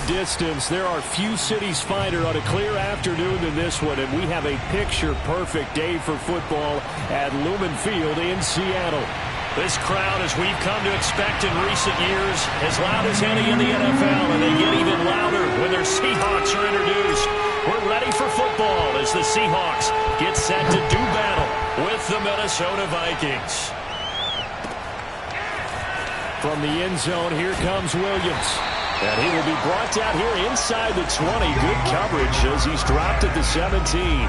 distance, there are few cities finer on a clear afternoon than this one, and we have a picture-perfect day for football at Lumen Field in Seattle. This crowd, as we've come to expect in recent years, as loud as any in the NFL, and they get even louder when their Seahawks are introduced. We're ready for football as the Seahawks get set to do battle with the Minnesota Vikings. From the end zone, here comes Williams. And he will be brought down here inside the 20. Good coverage as he's dropped at the 17.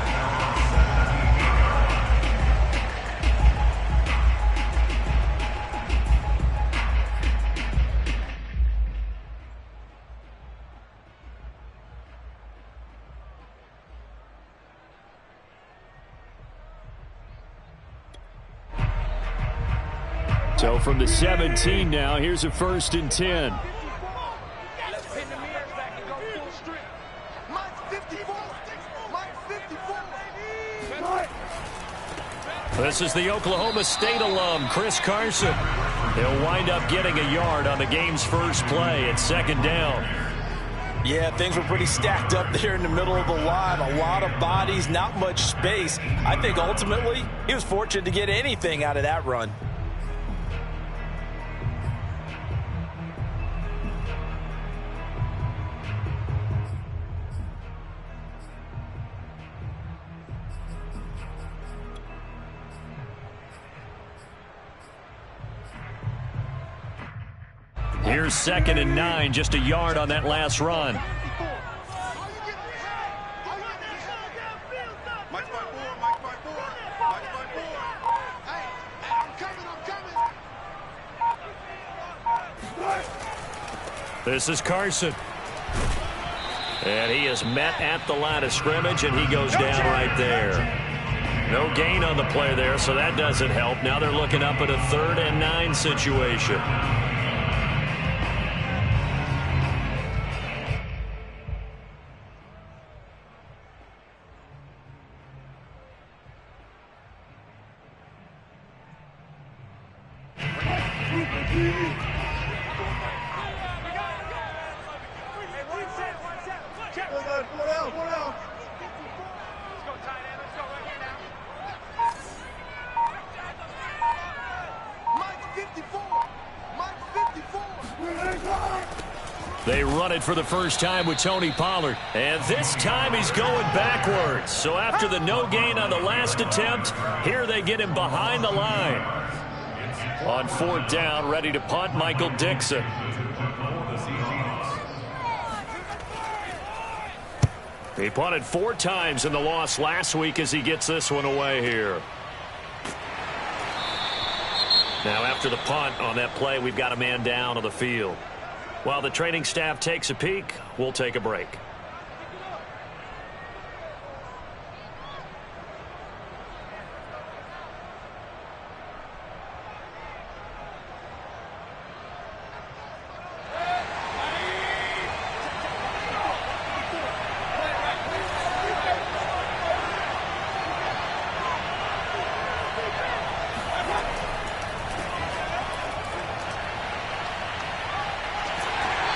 So from the 17 now, here's a 1st and 10. This is the Oklahoma State alum, Chris Carson. He'll wind up getting a yard on the game's first play at 2nd down. Yeah, things were pretty stacked up there in the middle of the line. A lot of bodies, not much space. I think ultimately he was fortunate to get anything out of that run. Here's 2nd and 9, just a yard on that last run. This is Carson. And he is met at the line of scrimmage, and he goes down right there. No gain on the play there, so that doesn't help. Now they're looking up at a 3rd and 9 situation. They run it for the first time with Tony Pollard. And this time he's going backwards. So after the no gain on the last attempt, here they get him behind the line. On 4th down, ready to punt, Michael Dixon. He punted 4 times in the loss last week as he gets this one away here. Now after the punt on that play, we've got a man down on the field. While the training staff takes a peek, we'll take a break.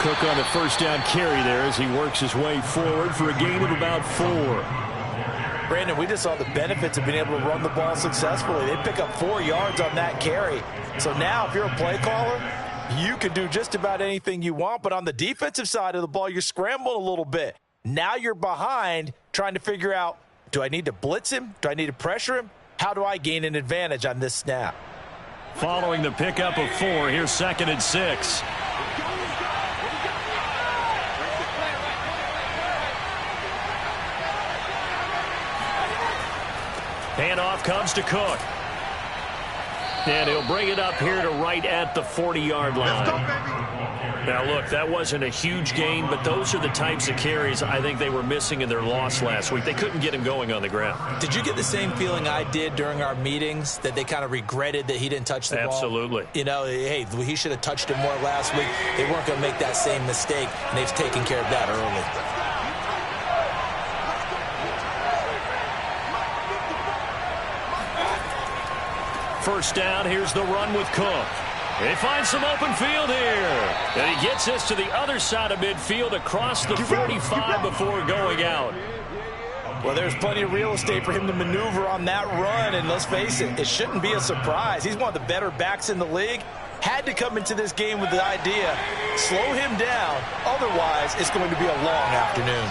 Cook on the 1st down carry there as he works his way forward for a gain of about 4. Brandon, we just saw the benefits of being able to run the ball successfully. They pick up 4 yards on that carry. So now if you're a play caller, you can do just about anything you want. But on the defensive side of the ball, you're scrambling a little bit. Now you're behind trying to figure out, do I need to blitz him? Do I need to pressure him? How do I gain an advantage on this snap? Following the pickup of 4, here's 2nd and 6. Handoff comes to Cook. And he'll bring it up here to right at the 40-yard line. Now, look, that wasn't a huge gain, but those are the types of carries I think they were missing in their loss last week. They couldn't get him going on the ground. Did you get the same feeling I did during our meetings, that they kind of regretted that he didn't touch the ball? Absolutely. You know, hey, he should have touched it more last week. They weren't going to make that same mistake, and they've taken care of that early. First down, here's the run with Cook. They find some open field here. And he gets this to the other side of midfield across the 45 before going out. Well, there's plenty of real estate for him to maneuver on that run, and let's face it, it shouldn't be a surprise. He's one of the better backs in the league. Had to come into this game with the idea, slow him down, otherwise it's going to be a long afternoon.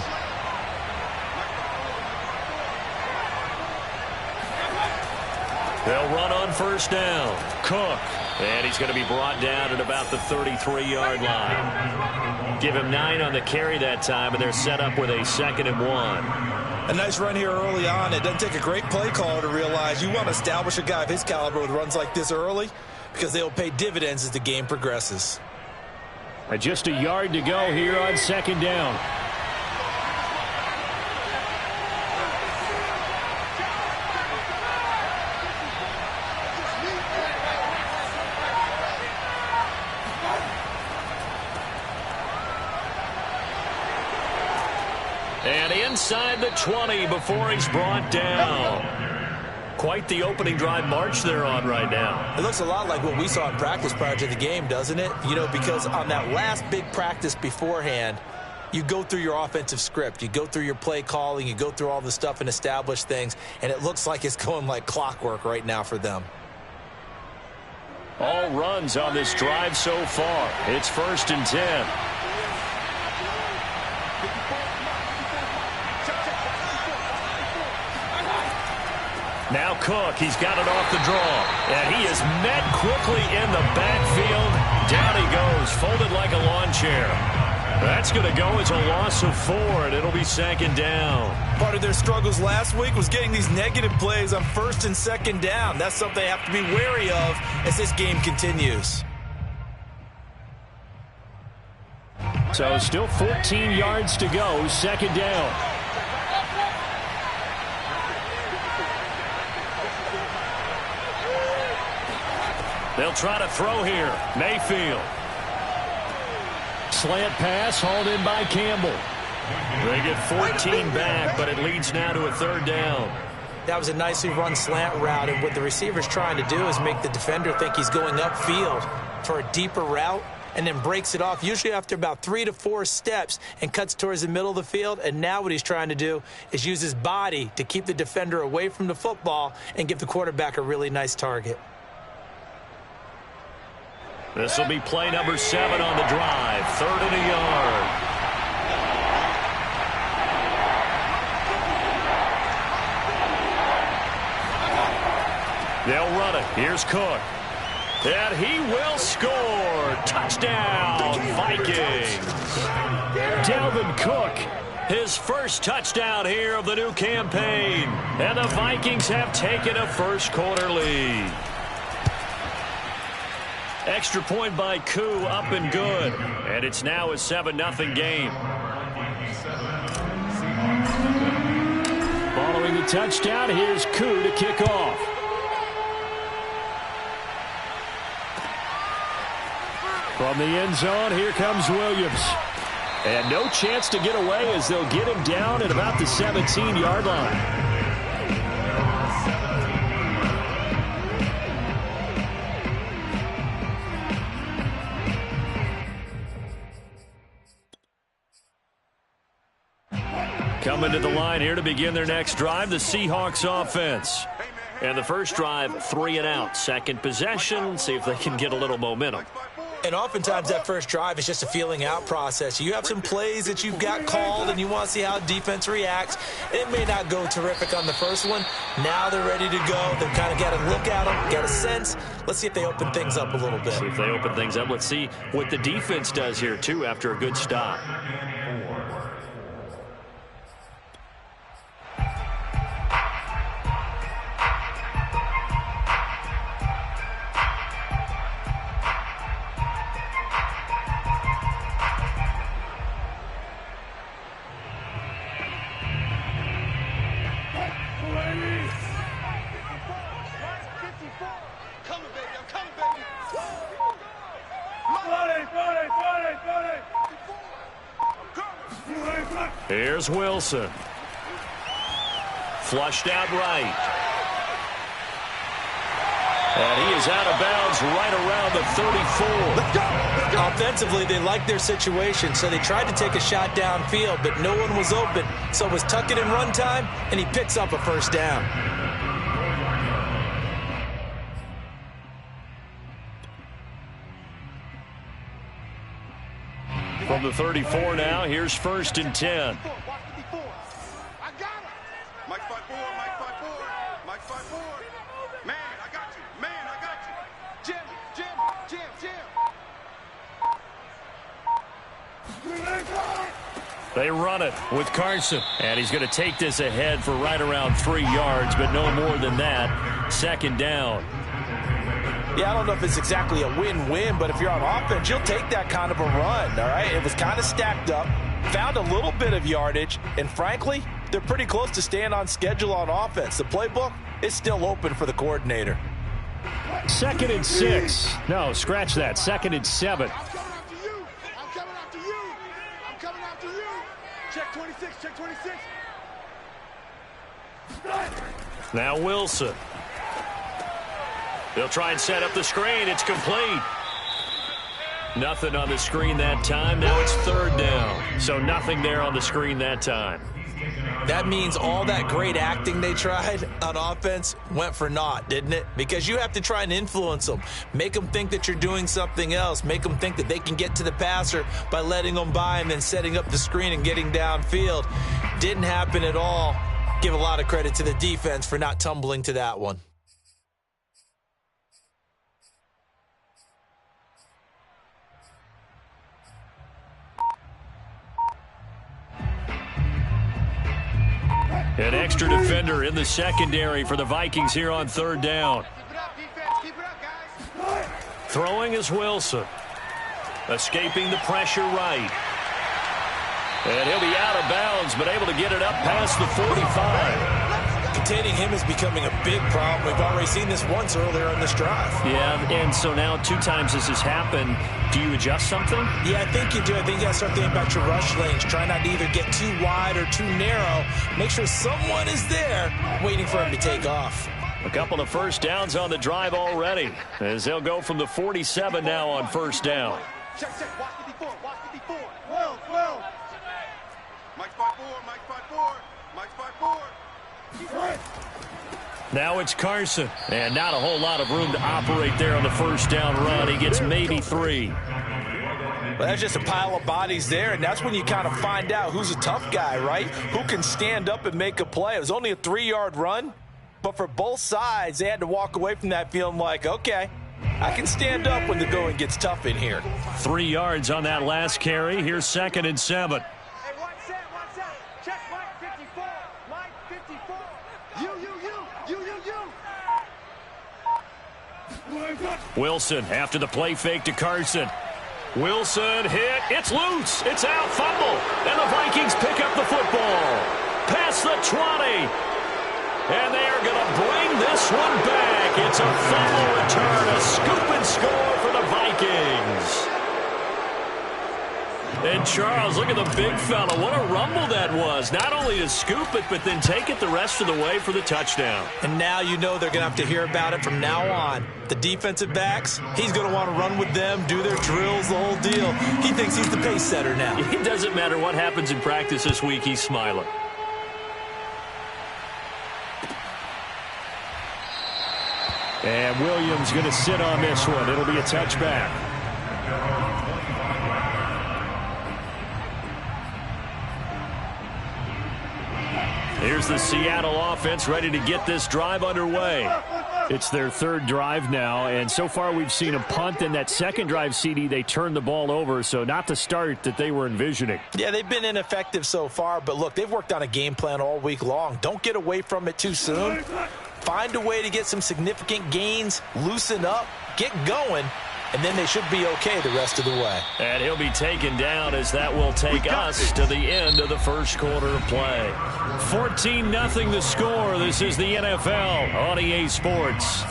They'll run on first down. Cook. And he's going to be brought down at about the 33-yard line. Give him 9 on the carry that time, and they're set up with a 2nd and 1. A nice run here early on. It doesn't take a great play caller to realize you want to establish a guy of his caliber with runs like this early because they'll pay dividends as the game progresses. Just a yard to go here on 2nd down. And inside the 20 before he's brought down. Quite the opening drive march they're on right now. It looks a lot like what we saw in practice prior to the game, doesn't it? You know, because on that last big practice beforehand, you go through your offensive script. You go through your play calling. You go through all the stuff and establish things. And it looks like it's going like clockwork right now for them. All runs on this drive so far. It's 1st and 10. Now Cook, he's got it off the draw. And he is met quickly in the backfield. Down he goes, folded like a lawn chair. That's going to go as a loss of 4, and it'll be 2nd down. Part of their struggles last week was getting these negative plays on 1st and 2nd down. That's something they have to be wary of as this game continues. So still 14 yards to go, 2nd down. They'll try to throw here. Mayfield. Slant pass hauled in by Campbell. They get 14 back, but it leads now to a 3rd down. That was a nicely run slant route, and what the receiver's trying to do is make the defender think he's going upfield for a deeper route and then breaks it off, usually after about 3 to 4 steps, and cuts towards the middle of the field. And now what he's trying to do is use his body to keep the defender away from the football and give the quarterback a really nice target. This will be play number 7 on the drive. 3rd and a yard. They'll run it. Here's Cook. And he will score. Touchdown, Vikings. Dalvin Cook, his first touchdown here of the new campaign. And the Vikings have taken a first-quarter lead. Extra point by Koo, up and good. And it's now a 7-0 game. Following the touchdown, here's Koo to kick off. From the end zone, here comes Williams. And no chance to get away as they'll get him down at about the 17-yard line. Coming to the line here to begin their next drive, the Seahawks offense. And the first drive, 3 and out. Second possession, see if they can get a little momentum. And oftentimes that first drive is just a feeling out process. You have some plays that you've got called and you want to see how defense reacts. It may not go terrific on the first one. Now they're ready to go. They've kind of got to look at them, got a sense. Let's see if they open things up a little bit. See if they open things up. Let's see what the defense does here, too, after a good stop. Here's Wilson. Flushed out right. And he is out of bounds right around the 34. Let's go. Let's go. Offensively, they liked their situation, so they tried to take a shot downfield, but no one was open. So it was tuck it in run time, and he picks up a first down. From the 34 now, here's 1st and 10. Mike 5-4, Mike 5-4, Mike 5-4. Man, I got you. Man, I got you. Jim. They run it with Carson. And he's going to take this ahead for right around 3 yards, but no more than that. 2nd down. Yeah, I don't know if it's exactly a win-win, but if you're on offense, you'll take that kind of a run, all right? It was kind of stacked up, found a little bit of yardage, and frankly, they're pretty close to staying on schedule on offense. The playbook is still open for the coordinator. 2nd and 6. No, scratch that. 2nd and 7. I'm coming after you. I'm coming after you. I'm coming after you. Check 26, check 26. Now Wilson. They'll try and set up the screen. It's complete. Nothing on the screen that time. Now it's 3rd down. So nothing there on the screen that time. That means all that great acting they tried on offense went for naught, didn't it? Because you have to try and influence them. Make them think that you're doing something else. Make them think that they can get to the passer by letting them by and then setting up the screen and getting downfield. Didn't happen at all. Give a lot of credit to the defense for not tumbling to that one. An extra defender in the secondary for the Vikings here on 3rd down. Keep it up, defense. Keep it up, guys. Throwing is Wilson. Escaping the pressure right. And he'll be out of bounds, but able to get it up past the 45. Containing him is becoming a big problem. We've already seen this once earlier in this drive. Yeah, and so now 2 times this has happened. Do you adjust something? Yeah, I think you do. I think you got to start thinking about your rush lanes. Try not to either get too wide or too narrow. Make sure someone is there waiting for him to take off. A couple of first downs on the drive already, as they'll go from the 47 now on 1st down. Check, watch 54, watch 54. Well. Mike 5-4, Mike 5-4, Mike 5-4. Now it's Carson, and not a whole lot of room to operate there on the 1st down run. He gets maybe 3. Well, that's just a pile of bodies there, and that's when you kind of find out who's a tough guy, right? Who can stand up and make a play. It was only a 3-yard run, but for both sides, they had to walk away from that feeling like, okay, I can stand up when the going gets tough in here. 3 yards on that last carry. Here's 2nd and 7. Wilson after the play fake to Carson. Wilson hit. It's loose. It's out. Fumble. And the Vikings pick up the football. Past the 20. And they are going to bring this one back. It's a fumble return. A scoop and score for the Vikings. And Charles, look at the big fella. What a rumble that was. Not only to scoop it, but then take it the rest of the way for the touchdown. And now you know they're going to have to hear about it from now on. The defensive backs, he's going to want to run with them, do their drills, the whole deal. He thinks he's the pace setter now. It doesn't matter what happens in practice this week. He's smiling. And Williams going to sit on this one. It'll be a touchback. Here's the Seattle offense ready to get this drive underway. It's their 3rd drive now, and so far we've seen a punt. And that 2nd drive, CD, they turned the ball over, so not the start that they were envisioning. Yeah, they've been ineffective so far, but look, they've worked on a game plan all week long. Don't get away from it too soon. Find a way to get some significant gains, loosen up, get going, and then they should be okay the rest of the way. And he'll be taken down as that will take us to the end of the 1st quarter of play. 14-0 the score. This is the NFL on EA Sports.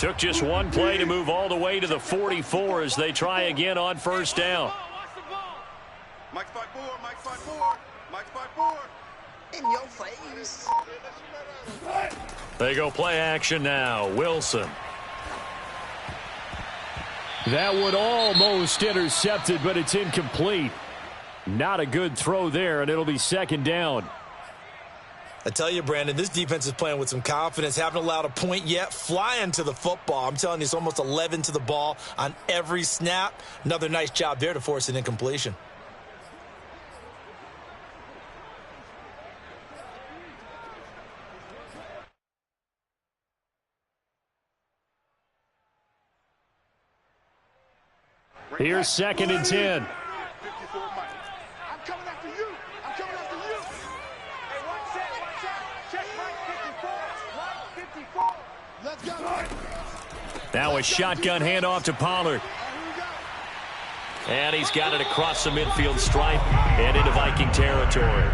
Took just one play to move all the way to the 44 as they try again on first down. Mike's 5-4, Mike's 5-4, Mike's 5-4. In your face. They go play action now. Wilson. That one almost intercepted, but it's incomplete. Not a good throw there, and it'll be second down. I tell you, Brandon, this defense is playing with some confidence. Haven't allowed a point yet. Flying to the football. I'm telling you, it's almost 11 to the ball on every snap. Another nice job there to force an incompletion. Here's second and 10. 54 Mike. I'm coming after you. I'm coming after you. Hey, watch that, watch out. Check Mike 54. Mike 54. Let's go. Now a shotgun handoff to Pollard. And he's got it across the midfield stripe and into Viking territory.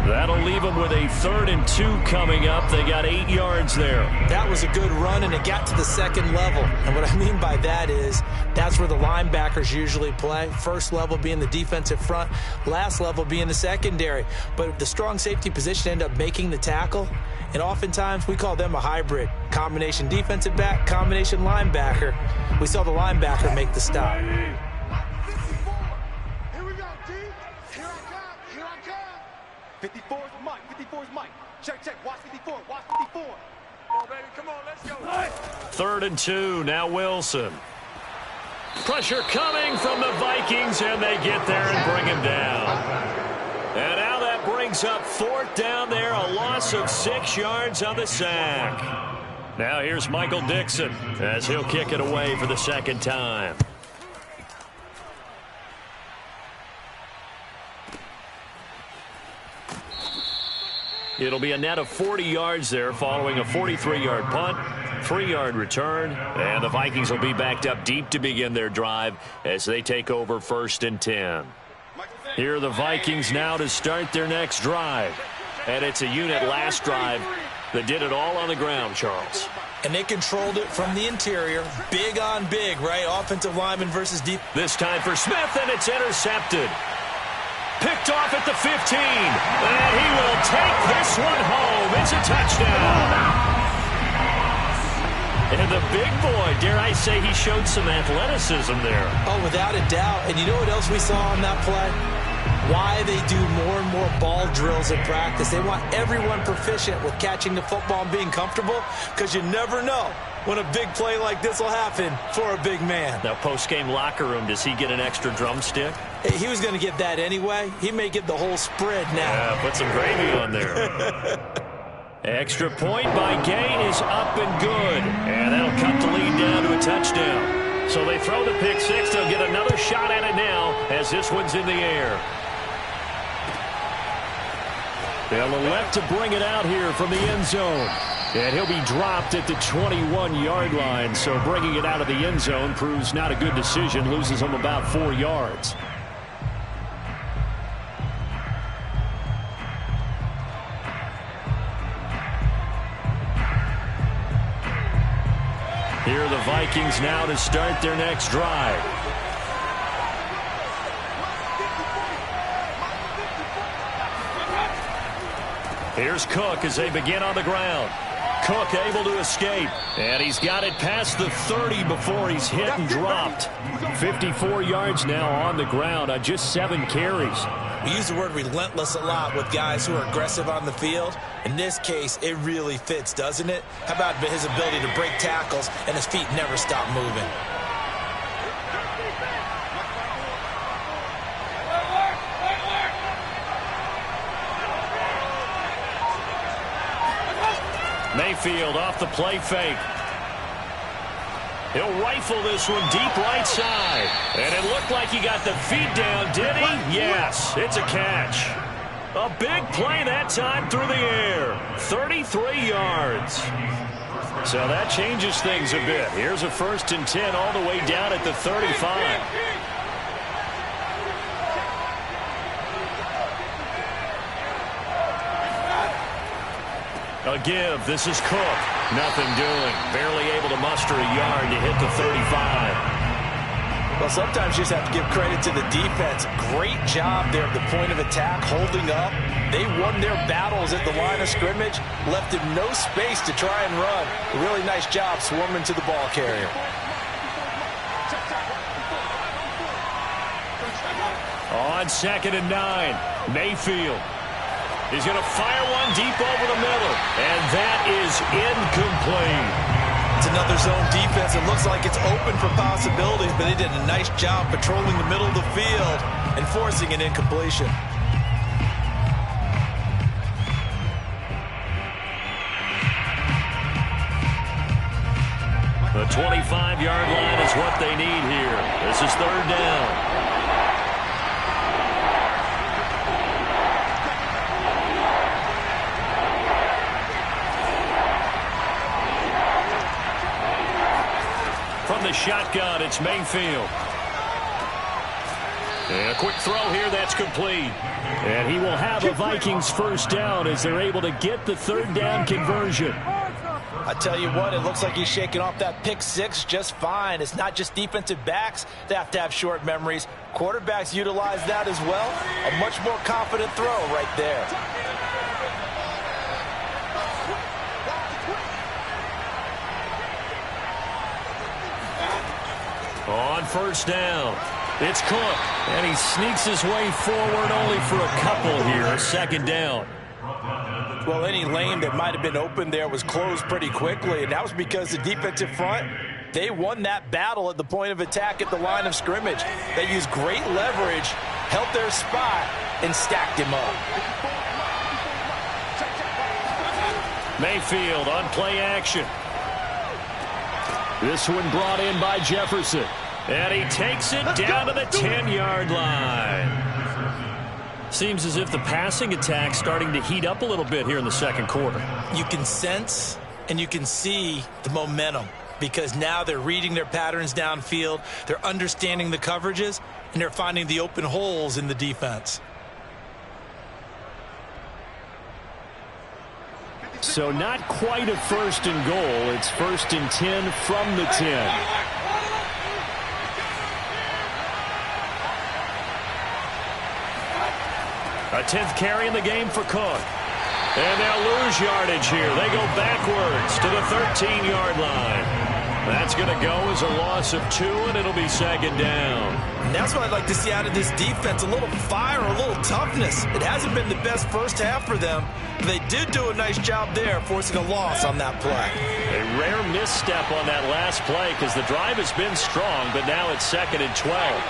That'll leave them with a 3rd and 2 coming up. They got 8 yards there. That was a good run, and it got to the second level. And what I mean by that is that's where the linebackers usually play. First level being the defensive front, last level being the secondary. But the strong safety position ended up making the tackle, and oftentimes we call them a hybrid. Combination defensive back, combination linebacker. We saw the linebacker make the stop. 54 is Mike. 54 is Mike. Check, check. Watch 54. Watch 54. Come on, baby. Come on. Let's go. 3rd and 2. Now Wilson. Pressure coming from the Vikings, and they get there and bring him down. And now that brings up 4th down there. A loss of 6 yards on the sack. Now here's Michael Dixon as he'll kick it away for the second time. It'll be a net of 40 yards there following a 43-yard punt, 3-yard return, and the Vikings will be backed up deep to begin their drive as they take over 1st and 10. Here are the Vikings now to start their next drive. And it's a unit last drive that did it all on the ground, Charles. And they controlled it from the interior. Big on big, right? Offensive lineman versus deep. This time for Smith, and it's intercepted. Picked off at the 15. And he will take this one home. It's a touchdown. And the big boy, dare I say, he showed some athleticism there. Oh, without a doubt. And you know what else we saw on that play? Why they do more and more ball drills in practice. They want everyone proficient with catching the football and being comfortable, because you never know when a big play like this will happen for a big man. Now, post-game locker room, does he get an extra drumstick? He was going to get that anyway. He may get the whole spread now. Yeah, put some gravy on there. Extra point by Gain is up and good. And that'll cut the lead down to a touchdown. So they throw the pick six. They'll get another shot at it now as this one's in the air. They'll elect to bring it out here from the end zone. And he'll be dropped at the 21-yard line. So bringing it out of the end zone proves not a good decision. Loses him about 4 yards. Here are the Vikings now to start their next drive. Here's Cook as they begin on the ground. Cook able to escape. And he's got it past the 30 before he's hit and dropped. 54 yards now on the ground on just 7 carries. We use the word relentless a lot with guys who are aggressive on the field. In this case, it really fits, doesn't it? How about his ability to break tackles and his feet never stop moving? Mayfield off the play fake. He'll rifle this one deep right side. And it looked like he got the feet down, did he? Yes, it's a catch. A big play that time through the air. 33 yards. So that changes things a bit. Here's a 1st and 10 all the way down at the 35. A give. This is Cook. Nothing doing. Barely able to muster a yard to hit the 35. Well, sometimes you just have to give credit to the defense. Great job there at the point of attack, holding up. They won their battles at the line of scrimmage, left him no space to try and run. A really nice job swarming to the ball carrier. On 2nd and 9, Mayfield. He's going to fire one deep over the middle, and that is incomplete. It's another zone defense. It looks like it's open for possibilities, but they did a nice job patrolling the middle of the field and forcing an incompletion. The 25-yard line is what they need here. This is 3rd down. From the shotgun, it's Mayfield. And a quick throw here, that's complete. And he will have a Vikings 1st down as they're able to get the 3rd down conversion. I tell you what, it looks like he's shaking off that pick 6 just fine. It's not just defensive backs that have to have short memories. Quarterbacks utilize that as well. A much more confident throw right there. On 1st down, it's Cook, and he sneaks his way forward only for a couple here, 2nd down. Well, any lane that might have been open there was closed pretty quickly, and that was because the defensive front, they won that battle at the point of attack at the line of scrimmage. They used great leverage, held their spot, and stacked him up. Mayfield on play action. This one brought in by Jefferson. And he takes it down to the 10-yard line. Seems as if the passing attack's starting to heat up a little bit here in the 2nd quarter. You can sense and you can see the momentum because now they're reading their patterns downfield, they're understanding the coverages, and they're finding the open holes in the defense. So not quite a 1st and goal. It's 1st and 10 from the 10. A 10th carry in the game for Cook. And they'll lose yardage here. They go backwards to the 13-yard line. That's going to go as a loss of 2, and it'll be 2nd down. And that's what I'd like to see out of this defense, a little fire, a little toughness. It hasn't been the best 1st half for them, but they did do a nice job there, forcing a loss on that play. A rare misstep on that last play because the drive has been strong, but now it's 2nd and 12.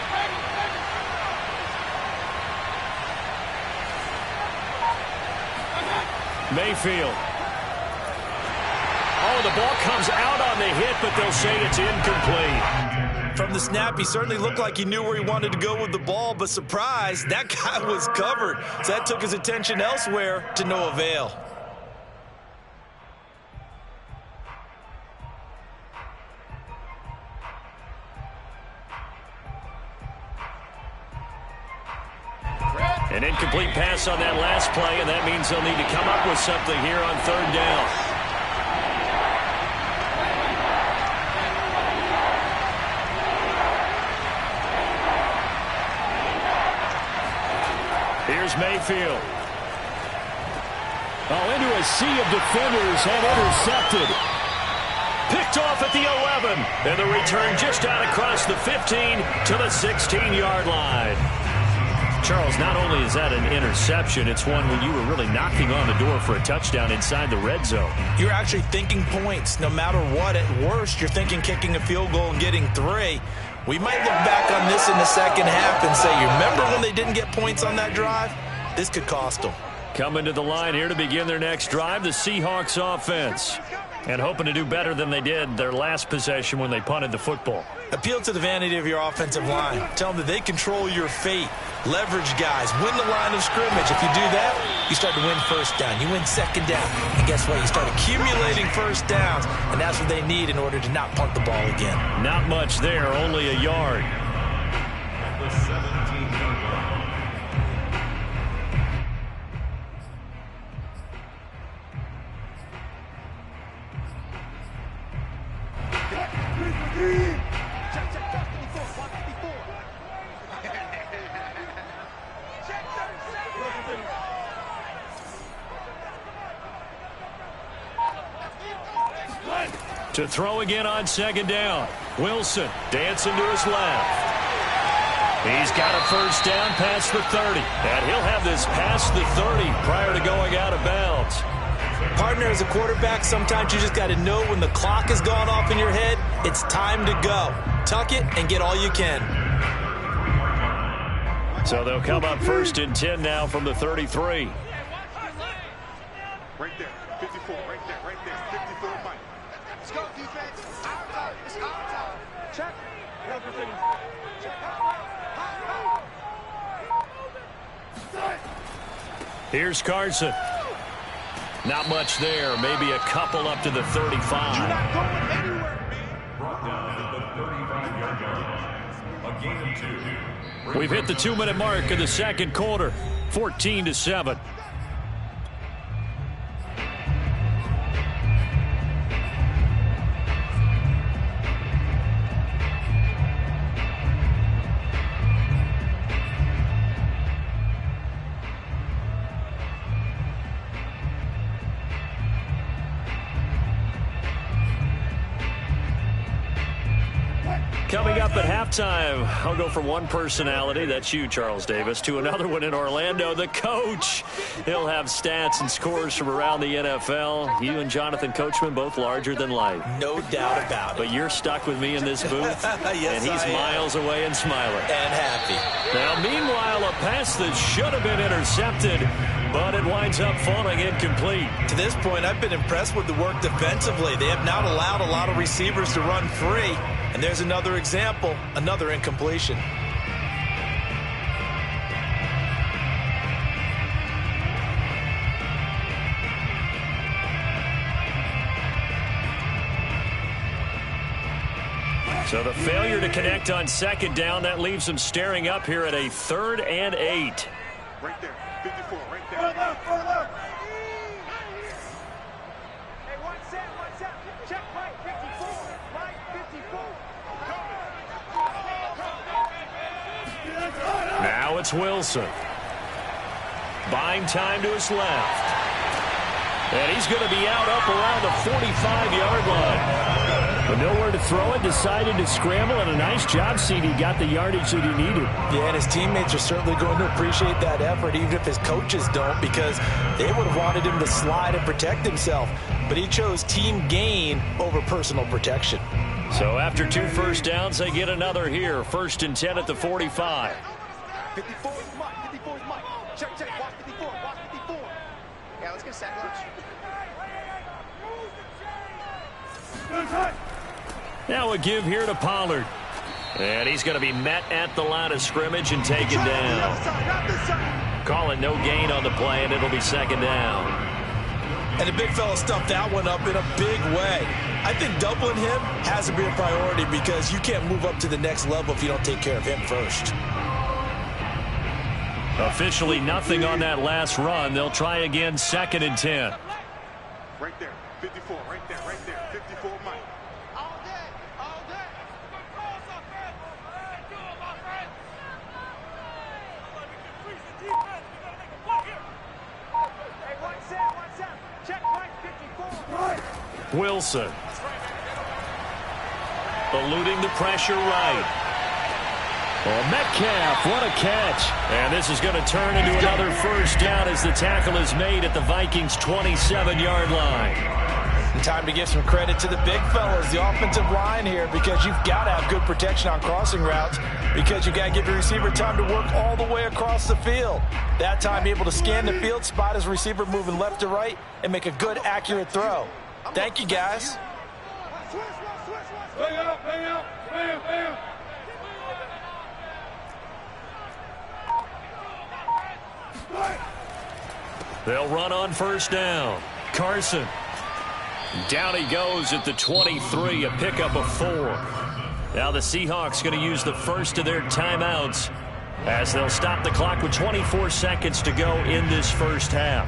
Mayfield. Oh, the ball comes out on the hit, but they'll say it's incomplete. From the snap, he certainly looked like he knew where he wanted to go with the ball, but surprise, that guy was covered. So that took his attention elsewhere to no avail. An incomplete pass on that last play, and that means they'll need to come up with something here on 3rd down. Here's Mayfield. Oh, into a sea of defenders and intercepted. Picked off at the 11, and the return just out across the 15 to the 16-yard line. Charles, not only is that an interception, it's one when you were really knocking on the door for a touchdown inside the red zone. You're actually thinking points. No matter what, at worst, you're thinking kicking a field goal and getting 3. We might look back on this in the 2nd half and say, you remember when they didn't get points on that drive? This could cost them. Coming to the line here to begin their next drive, the Seahawks offense. And hoping to do better than they did their last possession when they punted the football. Appeal to the vanity of your offensive line. Tell them that they control your fate. Leverage guys. Win the line of scrimmage. If you do that, you start to win 1st down. You win 2nd down. And guess what? You start accumulating 1st downs. And that's what they need in order to not punt the ball again. Not much there. Only a yard. Check, check, watch 54, watch 54. Check 37. To throw again on second down. Wilson dancing to his left. He's got a first down past the 30. And he'll have this past the 30 prior to going out of bounds. Partner, as a quarterback, sometimes you just got to know when the clock has gone off in your head, it's time to go. Tuck it and get all you can. So they'll come up first and 10 now from the 33. Right there, 54, right there, 54, Mike. Let's go, defense. Our time, it's our time. Check. Everything. Check. Here's Carson. Not much there. Maybe a couple up to the 35. You're not going anywhere, man. Brought down at the 35-yard line. A gain of 2. We've hit the 2-minute mark in the second quarter. 14-7. Coming up at halftime, I'll go from one personality, that's you, Charles Davis, to another one in Orlando, the coach. He'll have stats and scores from around the NFL. You and Jonathan Coachman, both larger than life. No doubt about it. But you're stuck with me in this booth, Yes, and he's miles away and smiling. And happy. Now, meanwhile, a pass that should have been intercepted, but it winds up falling incomplete. To this point, I've been impressed with the work defensively. They have not allowed a lot of receivers to run free. And there's another example, another incompletion. So the failure to connect on second down, that leaves them staring up here at a 3rd and 8. Right there, 54, right there. Hey, one set. Check Mike, 54. Mike, 54. Now it's Wilson. Buying time to his left. And he's going to be out up around the 45-yard line. But nowhere to throw it, decided to scramble, and a nice job, CD. Got the yardage that he needed. Yeah, and his teammates are certainly going to appreciate that effort, even if his coaches don't, because they would have wanted him to slide and protect himself. But he chose team gain over personal protection. So after 2 first downs, they get another here. 1st and 10 at the 45. 54 is Mike, 54 is Mike. Check, watch 54, watch 54. Yeah, let's get sack lunch. Now a give here to Pollard. And he's going to be met at the line of scrimmage and taken down. Call it no gain on the play, and it'll be 2nd down. And the big fella stuffed that one up in a big way. I think doubling him has to be a priority because you can't move up to the next level if you don't take care of him first. Officially nothing on that last run. They'll try again, 2nd and 10. Right there, 54, right there, 54, Mike. All day, all day. Hey, one set. Check Mike, 54. Wilson. Eluding the pressure right. Oh, Metcalf, what a catch. And this is going to turn into another first down as the tackle is made at the Vikings' 27-yard line. And time to give some credit to the big fellas, the offensive line here, because you've got to have good protection on crossing routes because you've got to give your receiver time to work all the way across the field. That time, be able to scan the field, spot his receiver moving left to right, and make a good, accurate throw. Thank you, guys. Bang out. They'll run on first down. Carson. Down he goes at the 23, a pickup of 4. Now the Seahawks going to use the first of their timeouts as they'll stop the clock with 24 seconds to go in this first half.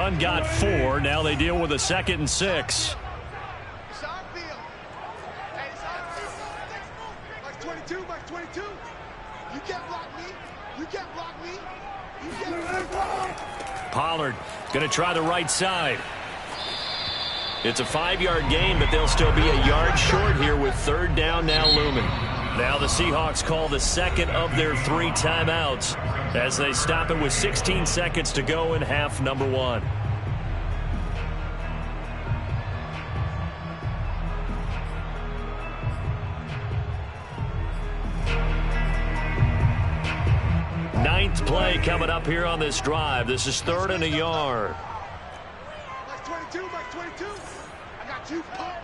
run got 4. Now they deal with a 2nd and 6. It's our field. Hey, it's our field. Like 22, like 22. You can't block me. You can't block me. You can't block me. Pollard going to try the right side. It's a 5-yard gain, but they'll still be a yard short here with 3rd down now looming. Now the Seahawks call the 2nd of their 3 timeouts as they stop it with 16 seconds to go in half number 1. Ninth play coming up here on this drive. This is 3rd and a yard. Like 22, like 22. I got you, punk.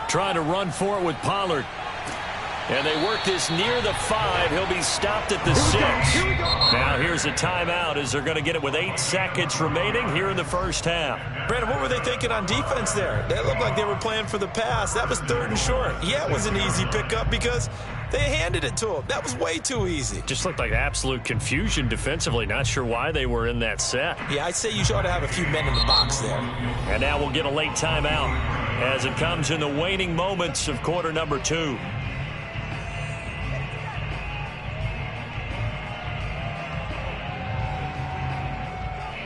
Trying to run for it with Pollard. And they work this near the 5. He'll be stopped at the 6. Now here's a timeout as they're going to get it with 8 seconds remaining here in the first half. Brandon, what were they thinking on defense there? They looked like they were playing for the pass. That was 3rd and short. Yeah, it was an easy pickup because they handed it to him. That was way too easy. Just looked like absolute confusion defensively. Not sure why they were in that set. Yeah, I'd say you ought to have a few men in the box there. And now we'll get a late timeout as it comes in the waning moments of quarter number 2.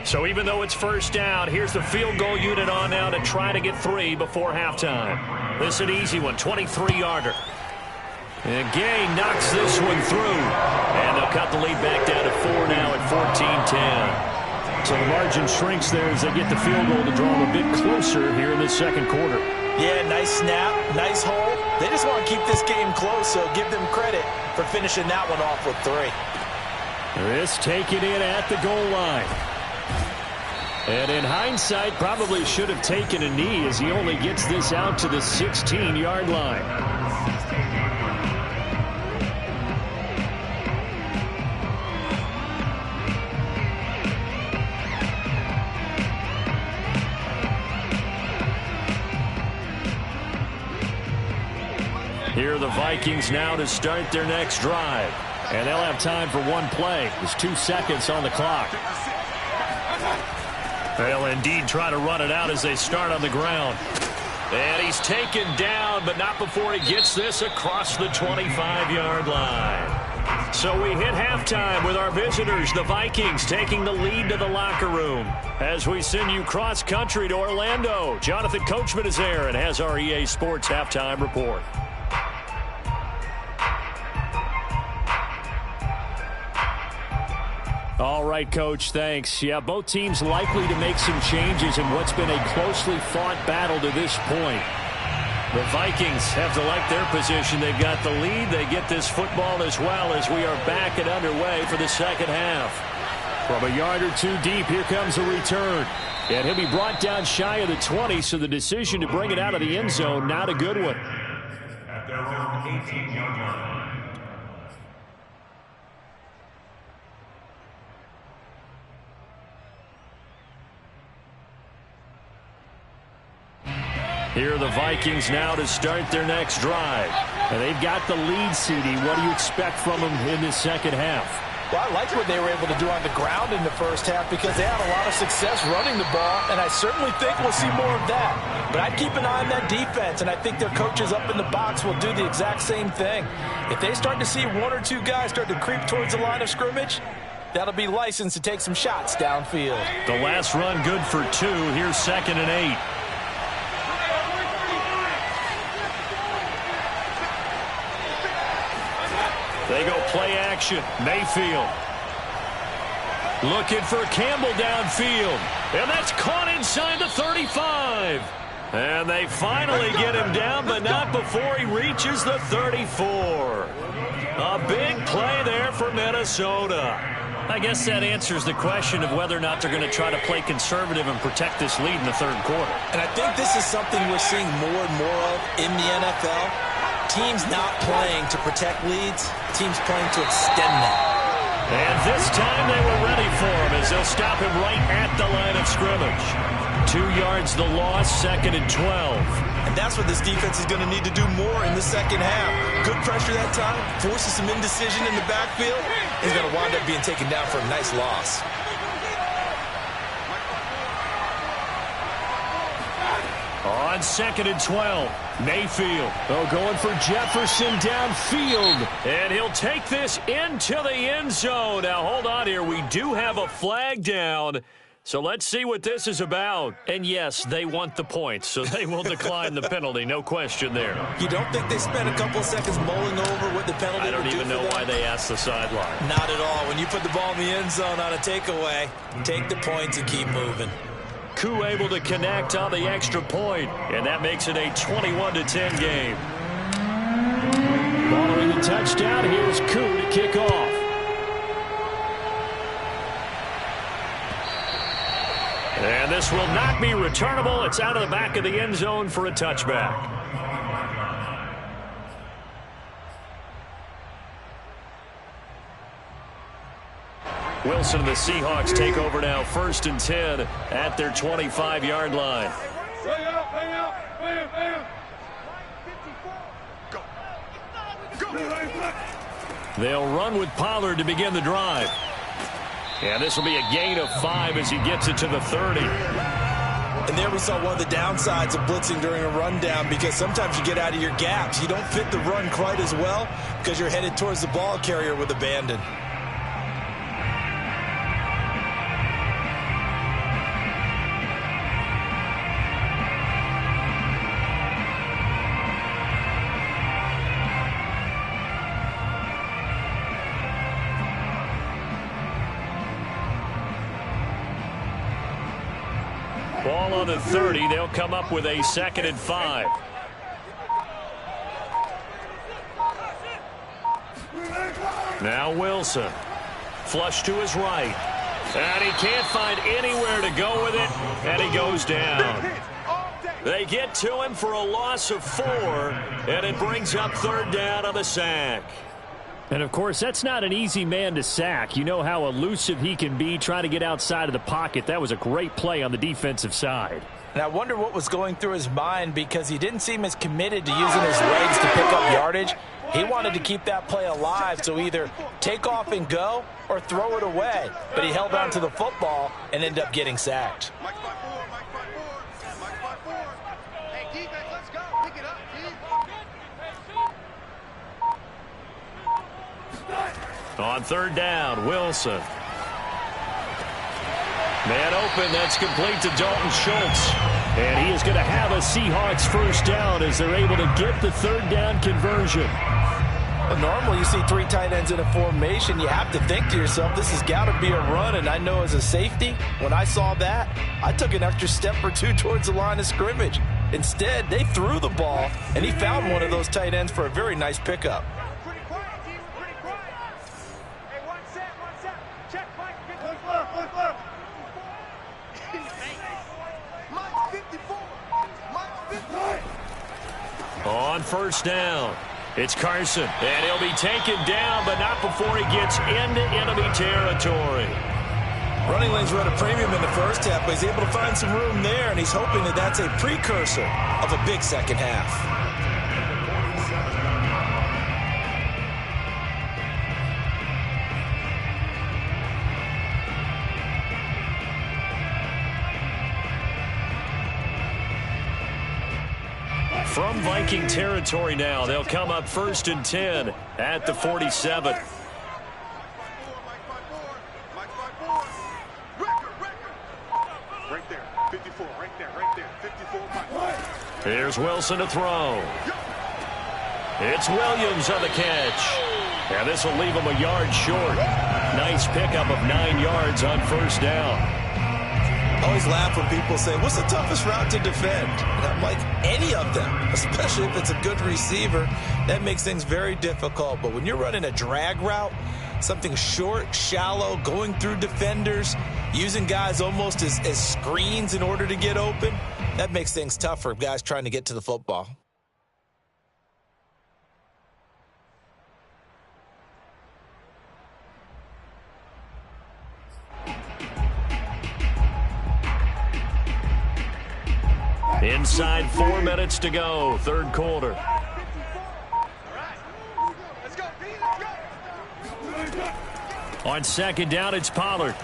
So even though it's first down, here's the field goal unit on now to try to get 3 before halftime. This is an easy one, 23-yarder. And Gay knocks this one through. And they'll cut the lead back down to 4 now at 14-10. So the margin shrinks there as they get the field goal to draw them a bit closer here in this second quarter. Yeah, nice snap, nice hold. They just want to keep this game close, so give them credit for finishing that one off with 3. This taken in at the goal line. And in hindsight, probably should have taken a knee as he only gets this out to the 16-yard line. Here are the Vikings now to start their next drive. And they'll have time for one play. There's 2 seconds on the clock. They'll indeed try to run it out as they start on the ground. And he's taken down, but not before he gets this across the 25-yard line. So we hit halftime with our visitors, the Vikings, taking the lead to the locker room. As we send you cross-country to Orlando, Jonathan Coachman is there and has our EA Sports halftime report. All right, Coach, thanks. Yeah, both teams likely to make some changes in what's been a closely fought battle to this point. The Vikings have to like their position. They've got the lead. They get this football as well as we are back and underway for the second half. From a yard or 2 deep, here comes a return. And he'll be brought down shy of the 20, so the decision to bring it out of the end zone, not a good one. At their own 18-yard line. Here are the Vikings now to start their next drive. And they've got the lead, CD. What do you expect from them in this second half? Well, I like what they were able to do on the ground in the first half because they had a lot of success running the ball, and I certainly think we'll see more of that. But I'd keep an eye on that defense, and I think their coaches up in the box will do the exact same thing. If they start to see 1 or 2 guys start to creep towards the line of scrimmage, that'll be licensed to take some shots downfield. The last run good for 2. Here's 2nd and 8. They go play action. Mayfield. Looking for Campbell downfield. And that's caught inside the 35. And they finally get him down, but not before he reaches the 34. A big play there for Minnesota. I guess that answers the question of whether or not they're going to try to play conservative and protect this lead in the third quarter. And I think this is something we're seeing more and more of in the NFL. Teams not playing to protect leads, teams playing to extend them. And this time they were ready for him as they'll stop him right at the line of scrimmage. 2 yards the loss, 2nd and 12. And that's what this defense is going to need to do more in the second half. Good pressure that time, forces some indecision in the backfield. He's going to wind up being taken down for a nice loss. On 2nd and 12, Mayfield. Oh, going for Jefferson downfield. And he'll take this into the end zone. Now, hold on here. We do have a flag down. So let's see what this is about. And, yes, they want the points, so they will decline the penalty. No question there. You don't think they spent a couple of seconds mulling over what the penalty would do? I don't even know why they asked the sideline. Not at all. When you put the ball in the end zone on a takeaway, take the points and keep moving. Koo able to connect on the extra point, and that makes it a 21-10 game. Following the touchdown, here's Koo to kick off. And this will not be returnable. It's out of the back of the end zone for a touchback. Wilson and the Seahawks take over now, 1st and 10 at their 25-yard line. They'll run with Pollard to begin the drive. And this will be a gain of 5 as he gets it to the 30. And there we saw one of the downsides of blitzing during a rundown, because sometimes you get out of your gaps. You don't fit the run quite as well because you're headed towards the ball carrier with abandon. Ball on the 30. They'll come up with a 2nd and 5. Now Wilson. Flush to his right. And he can't find anywhere to go with it. And he goes down. They get to him for a loss of 4. And it brings up 3rd down on the sack. And, of course, that's not an easy man to sack. You know how elusive he can be trying to get outside of the pocket. That was a great play on the defensive side. And I wonder what was going through his mind, because he didn't seem as committed to using his legs to pick up yardage. He wanted to keep that play alive, so either take off and go or throw it away. But he held on to the football and ended up getting sacked. Hey, defense, let's go. Pick it up, On 3rd down, Wilson. Man open, that's complete to Dalton Schultz. And he is going to have a Seahawks 1st down as they're able to get the 3rd down conversion. Well, normally you see 3 tight ends in a formation. You have to think to yourself, this has got to be a run. And I know as a safety, when I saw that, I took an extra step or 2 towards the line of scrimmage. Instead, they threw the ball, and he found one of those tight ends for a very nice pickup. On 1st down, it's Carson. And he'll be taken down, but not before he gets into enemy territory. Running lanes were at a premium in the first half, but he's able to find some room there, and he's hoping that that's a precursor of a big second half. From Viking territory now, they'll come up 1st and 10 at the 47. Right there, 54, right there, 54. Here's Wilson to throw. It's Williams on the catch. And this will leave him a yard short. Nice pickup of 9 yards on 1st down. I always laugh when people say, what's the toughest route to defend? And I'm like, any of them, especially if it's a good receiver. That makes things very difficult. But when you're running a drag route, something short, shallow, going through defenders, using guys almost as screens in order to get open, that makes things tough for guys trying to get to the football. Inside 4 minutes to go, third quarter. On second down, it's Pollard.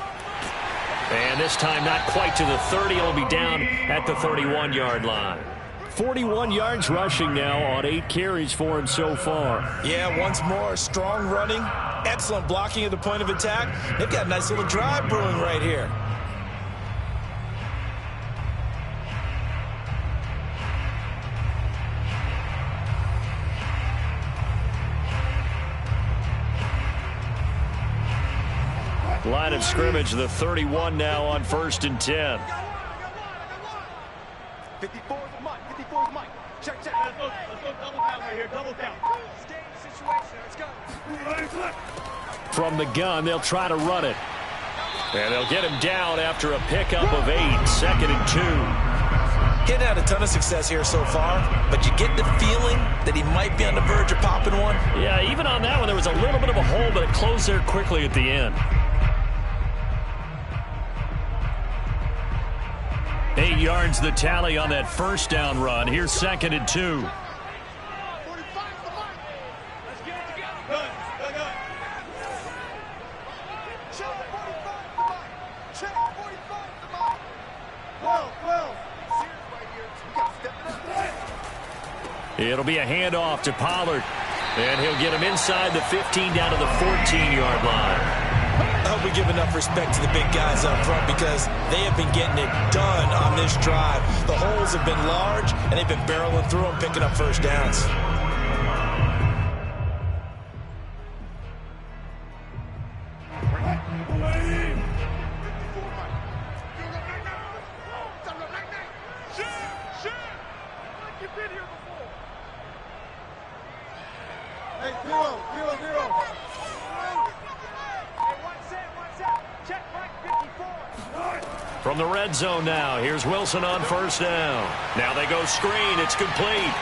And this time not quite to the 30. It'll be down at the 31-yard line. 41 yards rushing now on 8 carries for him so far. Yeah, once more, strong running, excellent blocking at the point of attack. They've got a nice little drive brewing right here. Line of scrimmage, the 31 now on 1st and 10. 54 is Mike. 54 is Mike. Check. Let's go double count right here. Double count. Game situation. Let's go. From the gun, they'll try to run it. And they'll get him down after a pickup of 8. 2nd and 2. Getting had a ton of success here so far, but you get the feeling that he might be on the verge of popping one. Yeah, even on that one, there was a little bit of a hole, but it closed there quickly at the end. 8 yards the tally on that first down run. Here's 2nd and 2. It'll be a handoff to Pollard. And he'll get him inside the 15 down to the 14-yard line. I hope we give enough respect to the big guys up front because they have been getting it done on this drive. The holes have been large, and they've been barreling through them, picking up first downs. From the red zone now, here's Wilson on first down. Now they go screen, it's complete.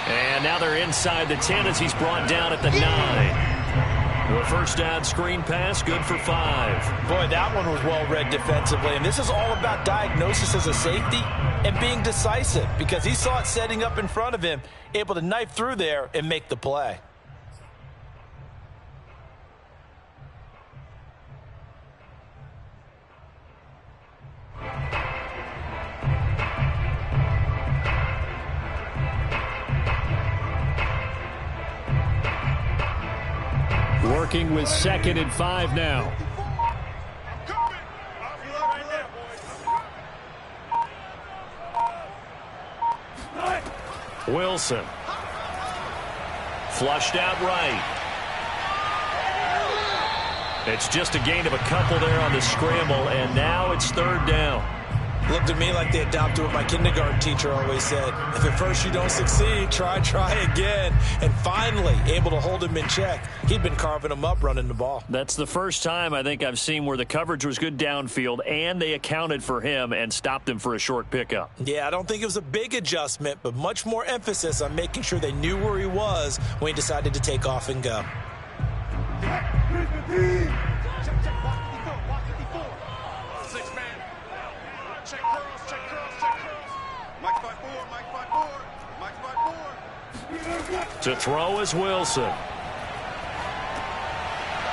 And now they're inside the 10 as he's brought down at the 9. The first down screen pass, good for 5. Boy, that one was well read defensively, and this is all about diagnosis as a safety and being decisive because he saw it setting up in front of him, able to knife through there and make the play. Working with 2nd and 5 now. Wilson. Flushed out right. It's just a gain of a couple there on the scramble, and now it's 3rd down. Looked to me like they adopted what my kindergarten teacher always said. If at first you don't succeed, try again. And finally, able to hold him in check. He'd been carving him up running the ball. That's the first time I think I've seen where the coverage was good downfield, and they accounted for him and stopped him for a short pickup. Yeah, I don't think it was a big adjustment, but much more emphasis on making sure they knew where he was when he decided to take off and go. To throw is Wilson.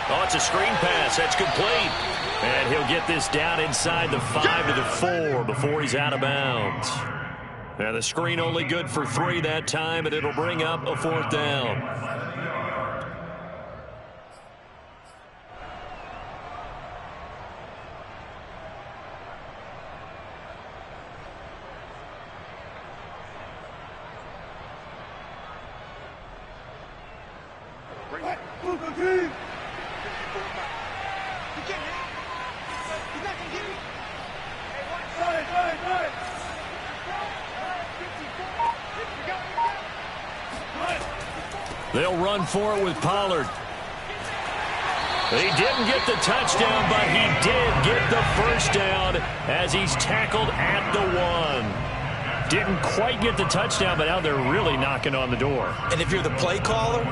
Oh, it's a screen pass. That's complete. And he'll get this down inside the 5 to the 4 before he's out of bounds. Now the screen only good for 3 that time, and it'll bring up a 4th down. They'll run for it with Pollard. He didn't get the touchdown, but he did get the first down as he's tackled at the 1. Didn't quite get the touchdown, but now they're really knocking on the door. And if you're the play caller,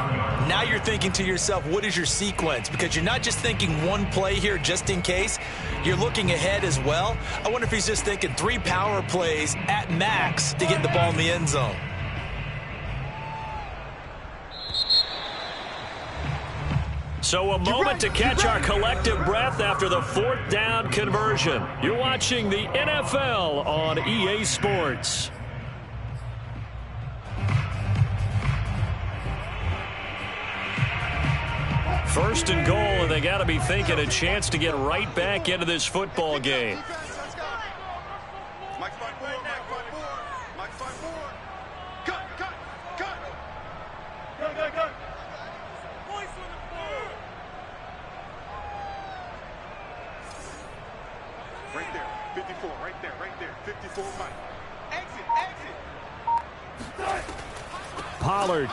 now you're thinking to yourself, what is your sequence? Because you're not just thinking one play here just in case. You're looking ahead as well. I wonder if he's just thinking 3 power plays at max to get the ball in the end zone. So a moment to catch our collective breath after the 4th down conversion. You're watching the NFL on EA Sports. First and goal, and they got to be thinking a chance to get right back into this football game. Mike 5-4, Mike 5-4, Mike 5-4. Cut, cut, cut. Go. Voice on the floor. Right there, 54, right there, 54, Mike. Exit. Pollard.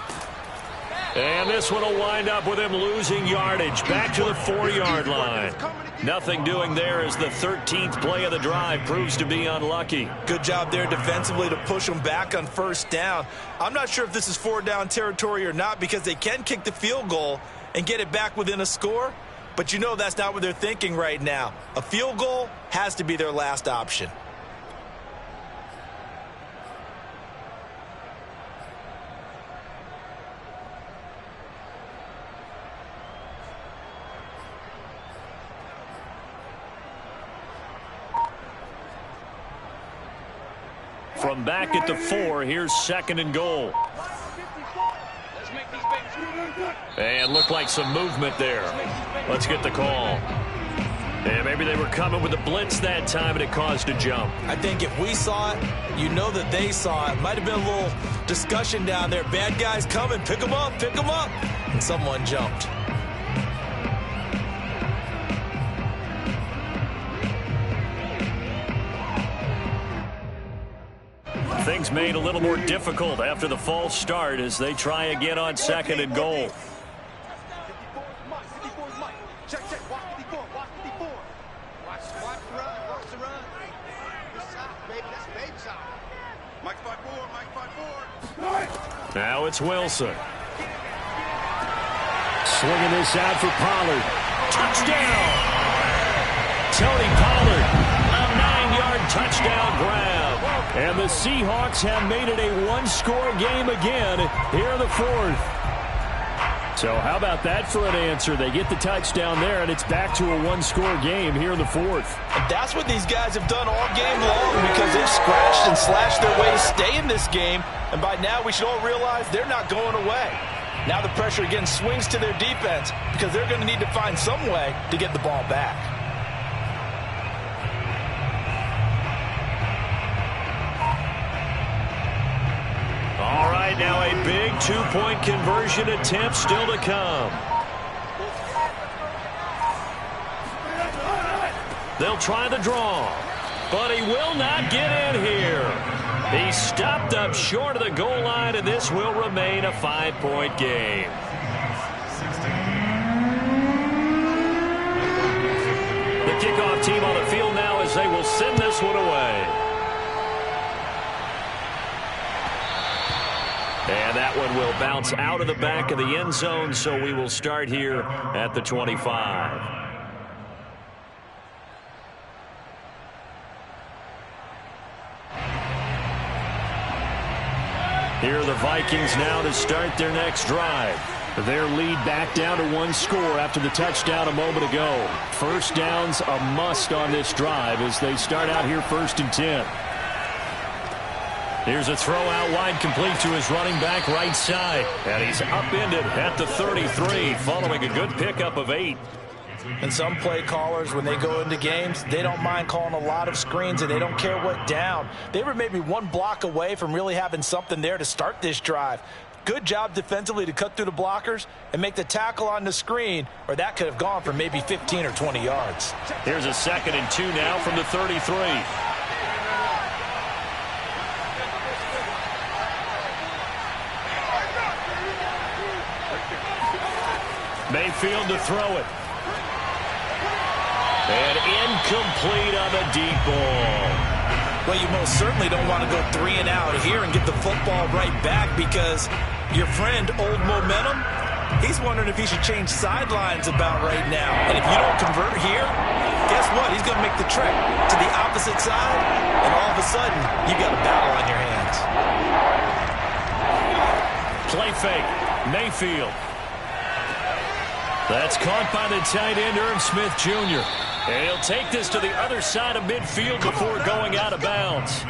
And this one will wind up with him losing yardage back to the 4-yard line. Nothing doing there as the 13th play of the drive proves to be unlucky. Good job there defensively to push them back on 1st down. I'm not sure if this is 4-down territory or not because they can kick the field goal and get it back within a score. But you know that's not what they're thinking right now. A field goal has to be their last option. From back at the 4, here's 2nd and goal. And looked like some movement there. Let's get the call. And maybe they were coming with a blitz that time and it caused a jump. I think if we saw it, you know that they saw it. Might have been a little discussion down there. Bad guys coming, pick them up. And someone jumped. Things made a little more difficult after the false start as they try again on 2nd and goal. 54 is Mike. Check, watch 54, watch 54. Watch the run. Good side, baby, that's baby side. Mike 5-4, Mike 5-4. Now it's Wilson. Swinging this out for Pollard. Touchdown! Tony Pollard, a 9-yard touchdown grab. And the Seahawks have made it a 1-score game again here in the 4th. So how about that for an answer? They get the touchdown there, and it's back to a 1-score game here in the 4th. And that's what these guys have done all game long because they've scratched and slashed their way to stay in this game. And by now we should all realize they're not going away. Now the pressure again swings to their defense because they're going to need to find some way to get the ball back. All right, now a big 2-point conversion attempt still to come. They'll try the draw, but he will not get in here. He stopped up short of the goal line, and this will remain a 5-point game. The kickoff team on the field now as they will send this one away. And that one will bounce out of the back of the end zone, so we will start here at the 25. Here are the Vikings now to start their next drive. Their lead back down to 1 score after the touchdown a moment ago. 1st down's a must on this drive as they start out here 1st and 10. Here's a throw out wide complete to his running back right side. And he's upended at the 33 following a good pickup of 8. And some play callers, when they go into games, they don't mind calling a lot of screens and they don't care what down. They were maybe 1 block away from really having something there to start this drive. Good job defensively to cut through the blockers and make the tackle on the screen, or that could have gone for maybe 15 or 20 yards. Here's a 2nd and 2 now from the 33. Mayfield to throw it. And incomplete on the deep ball. Well, you most certainly don't want to go 3 and out here and get the football right back, because your friend, Old Momentum, he's wondering if he should change sidelines about right now. And if you don't convert here, guess what? He's going to make the trek to the opposite side, and all of a sudden, you've got a battle on your hands. Play fake. Mayfield. That's caught by the tight end, Irv Smith Jr. And he'll take this to the other side of midfield before going out of bounds.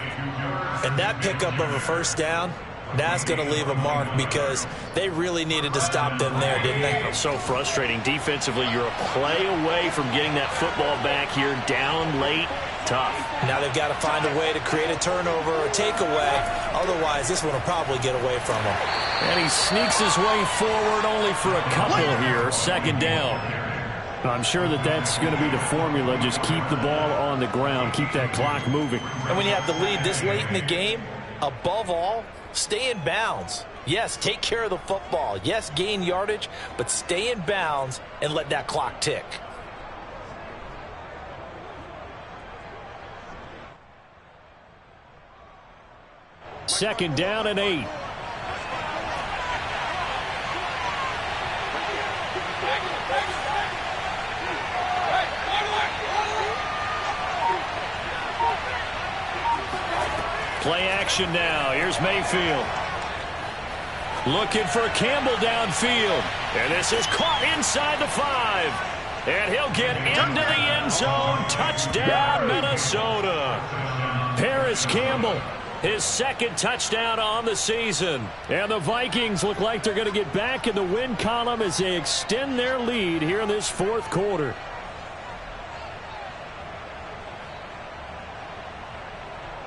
And that pickup of a first down, that's going to leave a mark, because they really needed to stop them there, didn't they? So frustrating. Defensively, you're a play away from getting that football back here. Down late, tough. Now they've got to find a way to create a turnover or takeaway. Otherwise, this one will probably get away from them. And he sneaks his way forward only for a couple here. Second down. I'm sure that that's going to be the formula. Just keep the ball on the ground. Keep that clock moving. And when you have the lead this late in the game, above all, stay in bounds. Yes, take care of the football. Yes, gain yardage, but stay in bounds and let that clock tick. Second down and 8. Play action now. Here's Mayfield. Looking for Campbell downfield. And this is caught inside the 5. And he'll get into the end zone. Touchdown, Minnesota. Paris Campbell, his second touchdown on the season. And the Vikings look like they're going to get back in the win column as they extend their lead here in this fourth quarter.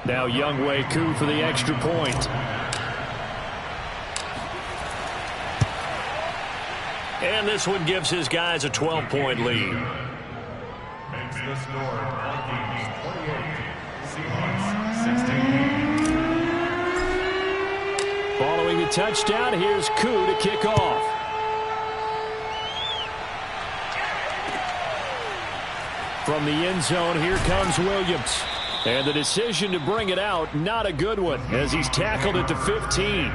Now Younghoe Koo for the extra point. And this one gives his guys a 12-point lead. Makes the score Vikings 28, Seahawks 16. Following the touchdown, here's Koo to kick off. From the end zone, here comes Williams. And the decision to bring it out, not a good one, as he's tackled at the 15.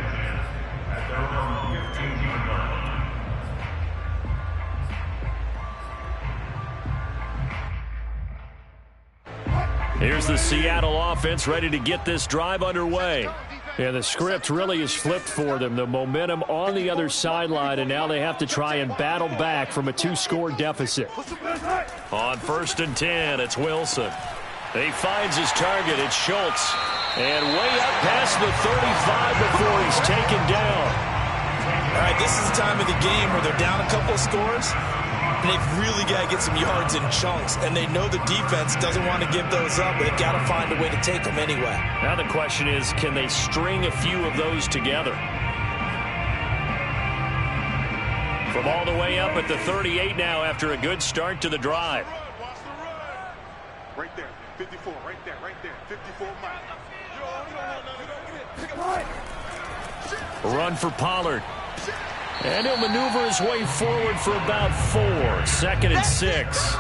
Here's the Seattle offense ready to get this drive underway. And the script really is flipped for them. The momentum on the other sideline, and now they have to try and battle back from a 2-score deficit. On 1st and 10, it's Wilson. He finds his target. It's Schultz. And way up past the 35 before he's taken down. All right, this is the time of the game where they're down a couple of scores, and they've really got to get some yards in chunks. And they know the defense doesn't want to give those up, but they've got to find a way to take them anyway. Now the question is, can they string a few of those together? From all the way up at the 38 now after a good start to the drive. Right there, 54, right there, 54 Mike. Run for Pollard. And he'll maneuver his way forward for about 4. 2nd and 6.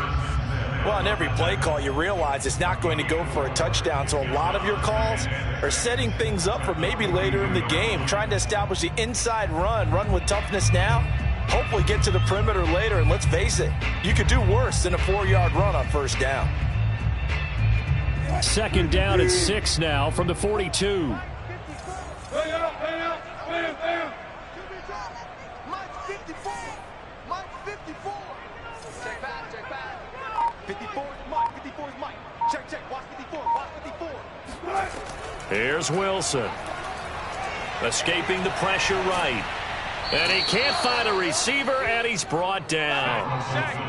Well, on every play call, you realize it's not going to go for a touchdown. So a lot of your calls are setting things up for maybe later in the game, trying to establish the inside run with toughness now. Hopefully get to the perimeter later, and let's face it, you could do worse than a 4-yard run on 1st down. 2nd down and 6 now from the 42. Mike 54. Mike 54. Check back. 54 is Mike. 54 is Mike. Check. Watch 54. Watch 54. Here's Wilson. Escaping the pressure right. And he can't find a receiver, and he's brought down.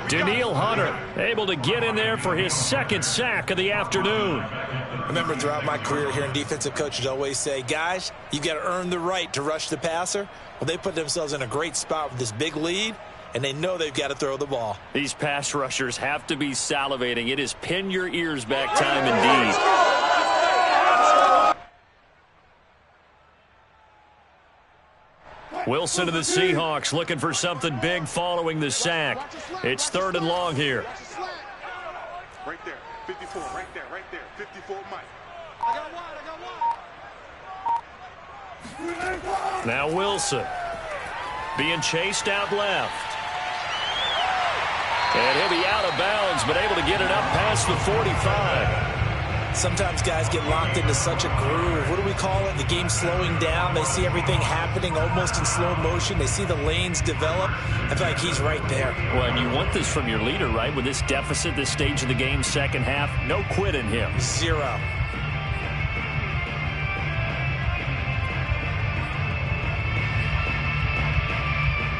Daniil Hunter able to get in there for his 2nd sack of the afternoon. I remember throughout my career hearing defensive coaches always say, guys, you got to earn the right to rush the passer. Well, they put themselves in a great spot with this big lead, and they know they've got to throw the ball. These pass rushers have to be salivating. It is pin your ears back time indeed. Wilson of the Seahawks looking for something big following the sack. It's 3rd and long here. Right there, 54, right there, 54 Mike. Now Wilson being chased out left. And he'll be out of bounds, but able to get it up past the 45. Sometimes guys get locked into such a groove. What do we call it? The game slowing down. They see everything happening almost in slow motion. They see the lanes develop. I feel like he's right there. Well, and you want this from your leader, right? With this deficit, this stage of the game, second half, no quit in him. Zero.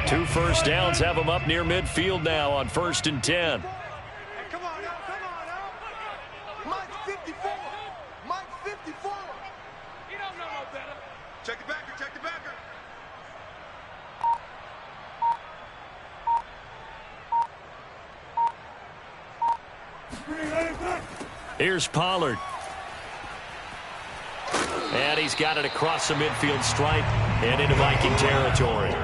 Two first downs have him up near midfield now on 1st and 10. Hey, come on now, come on now. Mike 54. Mike 54. He don't know no better. Check the backer, check the backer. Here's Pollard. And he's got it across the midfield stripe and into Viking territory.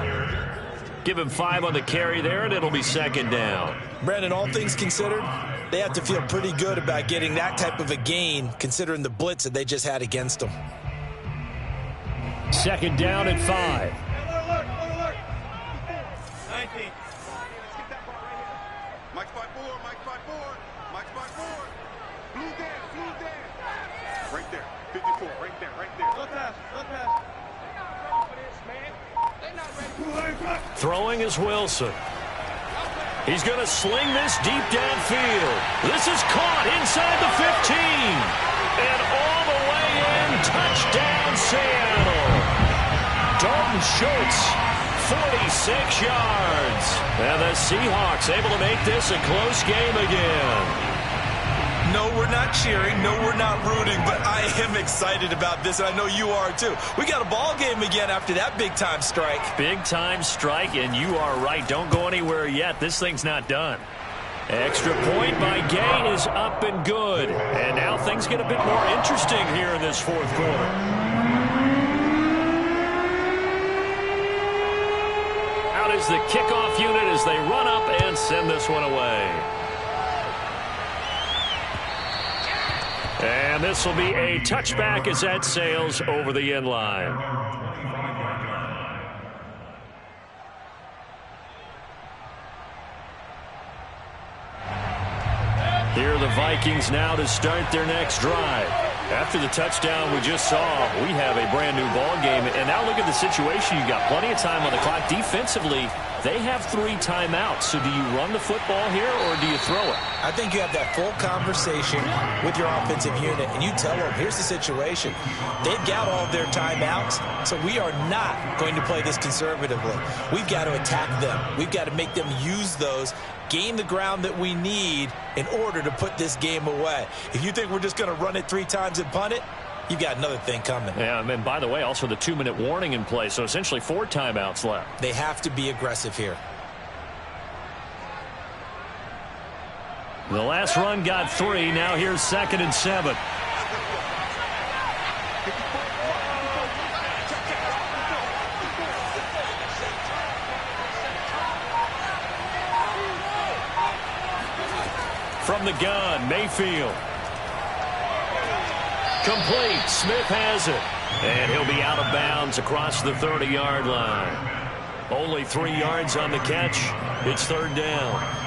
Give him 5 on the carry there, and it'll be second down. Brandon, all things considered, they have to feel pretty good about getting that type of a gain, considering the blitz that they just had against them. Second down and 5. Alert. 19. Let's get that ball right here. Mike's by 4, Mike's by 4, Mike's by 4. Blue there. Right there. 54, right there. Look pass. Throwing is Wilson. He's going to sling this deep downfield. This is caught inside the 15. And all the way in, touchdown Seattle. Dalton Schultz, 46 yards. And the Seahawks able to make this a close game again. No, we're not cheering. No, we're not rooting. But I am excited about this, and I know you are too. We got a ball game again after that big-time strike. Big-time strike, and you are right. Don't go anywhere yet. This thing's not done. Extra point by Gain is up and good. And now things get a bit more interesting here in this fourth quarter. Out is the kickoff unit as they run up and send this one away. And this will be a touchback as that sails over the end line. Here are the Vikings now to start their next drive. After the touchdown we just saw, we have a brand new ball game. And now look at the situation. You got plenty of time on the clock. Defensively, they have 3 timeouts. So do you run the football here or do you throw it? I think you have that full conversation with your offensive unit, and you tell them, here's the situation. They've got all their timeouts, so we are not going to play this conservatively. We've got to attack them. We've got to make them use those, gain the ground that we need in order to put this game away. If you think we're just going to run it 3 times and punt it, you've got another thing coming. Yeah, and by the way, also the 2-minute warning in play, so essentially 4 timeouts left. They have to be aggressive here. The last run got 3. Now here's 2nd and 7. From the gun, Mayfield. Complete. Smith has it. And he'll be out of bounds across the 30-yard line. Only 3 yards on the catch. It's 3rd down.